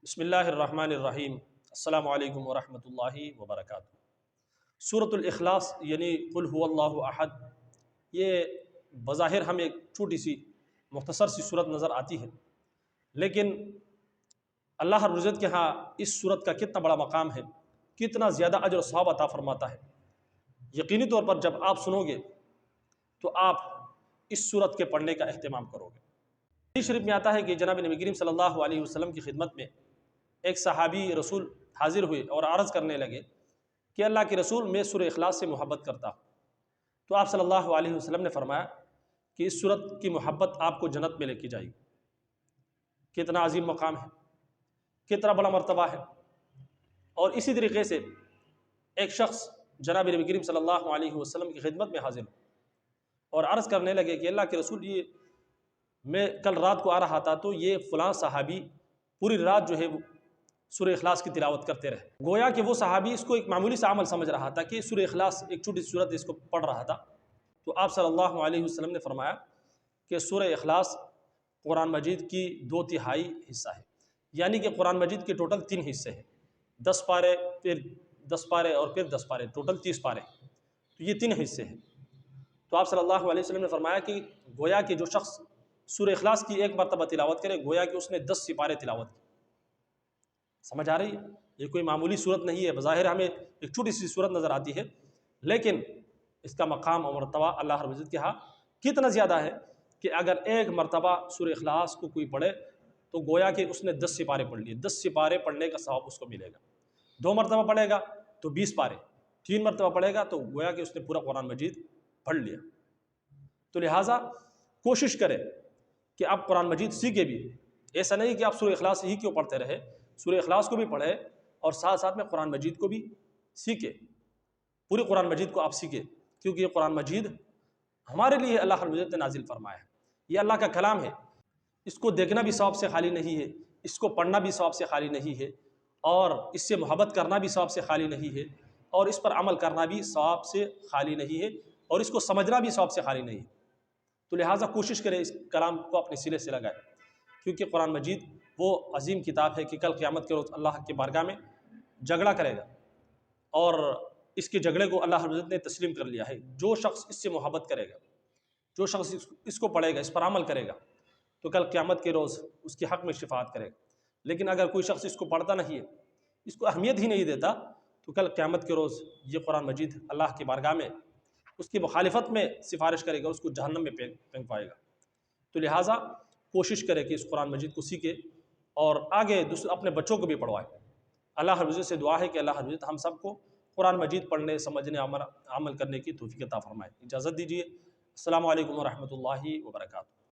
بسم اللہ الرحمن الرحیم۔ السلام علیکم ورحمۃ اللہ وبرکاتہ۔ سورۃ الاخلاص یعنی قل هو اللہ احد، یہ بظاہر ہمیں ایک چھوٹی سی مختصر سی صورت نظر آتی ہے، لیکن اللہ رب العزت کے ہاں اس صورت کا کتنا بڑا مقام ہے، کتنا زیادہ اجر و ثواب عطا فرماتا ہے۔ یقینی طور پر جب آپ سنو گے تو آپ اس صورت کے پڑھنے کا اہتمام کرو گے۔ حدیث شریف میں آتا ہے کہ جناب نبی کریم صلی اللہ علیہ وسلم کی خدمت میں ایک صحابی رسول حاضر ہوئے اور عرض کرنے لگے کہ اللہ کے رسول، میں سورہ اخلاص سے محبت کرتا ہوں۔ تو آپ صلی اللہ علیہ وسلم نے فرمایا کہ اس سورت کی محبت آپ کو جنت میں لے کے جائے گی۔ کتنا عظیم مقام ہے، کتنا بڑا مرتبہ ہے۔ اور اسی طریقے سے ایک شخص جناب نبی کریم صلی اللہ علیہ وسلم کی خدمت میں حاضر ہو اور عرض کرنے لگے کہ اللہ کے رسول، یہ میں کل رات کو آ رہا تھا تو یہ فلاں صحابی پوری رات جو ہے وہ سورہ اخلاص کی تلاوت کرتے رہے۔ گویا کہ وہ صحابی اس کو ایک معمولی سا عمل سمجھ رہا تھا کہ سورہ اخلاص ایک چھوٹی سی صورت اس کو پڑھ رہا تھا۔ تو آپ صلی اللہ علیہ وسلم نے فرمایا کہ سورہ اخلاص قرآن مجید کی 2/3 حصہ ہے، یعنی کہ قرآن مجید کے ٹوٹل 3 حصے ہیں، 10 پارے، پھر 10 پارے اور پھر 10 پارے، ٹوٹل 30 پارے، تو یہ 3 حصے ہیں۔ تو آپ صلی اللہ علیہ وسلم نے فرمایا کہ گویا کہ جو شخص سورہ اخلاص کی ایک مرتبہ تلاوت کرے، گویا کہ اس نے 10 سپارے تلاوت کی۔ سمجھ آ رہی ہے؟ یہ کوئی معمولی صورت نہیں ہے، بظاہر ہمیں ایک چھوٹی سی صورت نظر آتی ہے، لیکن اس کا مقام اور مرتبہ اللہ رب العزت کے ہاں کتنا زیادہ ہے کہ اگر ایک مرتبہ سورہ اخلاص کو کوئی پڑھے تو گویا کہ اس نے 10 سپارے پڑھ لیے، 10 سپارے پڑھنے کا ثواب اس کو ملے گا۔ 2 مرتبہ پڑھے گا تو 20 پارے، 3 مرتبہ پڑھے گا تو گویا کہ اس نے پورا قرآن مجید پڑھ لیا۔ تو لہٰذا کوشش کرے کہ آپ قرآن مجید سیکھے بھی، ایسا نہیں کہ آپ سورہ اخلاص ہی کیوں پڑھتے رہے، سورہ اخلاص کو بھی پڑھے اور ساتھ ساتھ میں قرآن مجید کو بھی سیکھے، پوری قرآن مجید کو آپ سیکھے، کیونکہ یہ قرآن مجید ہمارے لیے اللہ رب العزت نے نازل فرمایا ہے، یہ اللہ کا کلام ہے۔ اس کو دیکھنا بھی ثواب سے خالی نہیں ہے، اس کو پڑھنا بھی ثواب سے خالی نہیں ہے، اور اس سے محبت کرنا بھی ثواب سے خالی نہیں ہے، اور اس پر عمل کرنا بھی ثواب سے خالی نہیں ہے، اور اس کو سمجھنا بھی ثواب سے خالی نہیں ہے۔ تو لہٰذا کوشش کرے اس کلام کو اپنے سینے سے لگائے، کیونکہ قرآن مجید وہ عظیم کتاب ہے کہ کل قیامت کے روز اللہ کے بارگاہ میں جھگڑا کرے گا، اور اس کے جھگڑے کو اللہ رب العزت نے تسلیم کر لیا ہے۔ جو شخص اس سے محبت کرے گا، جو شخص اس کو پڑھے گا، اس پر عمل کرے گا، تو کل قیامت کے روز اس کے حق میں شفاعت کرے گا۔ لیکن اگر کوئی شخص اس کو پڑھتا نہیں ہے، اس کو اہمیت ہی نہیں دیتا، تو کل قیامت کے روز یہ قرآن مجید اللہ کی بارگاہ میں اس کی مخالفت میں سفارش کرے گا، اس کو جہنم میں پھینک گا۔ تو لہٰذا کوشش کرے کہ اس قرآن مجید کو سیکھے اور آگے اپنے بچوں کو بھی پڑھوائے۔ اللہ رب العزت سے دعا ہے کہ اللہ رب العزت ہم سب کو قرآن مجید پڑھنے، سمجھنے، عمل کرنے کی توفیق عطا فرمائے۔ اجازت دیجیے، السلام علیکم ورحمۃ اللہ وبرکاتہ۔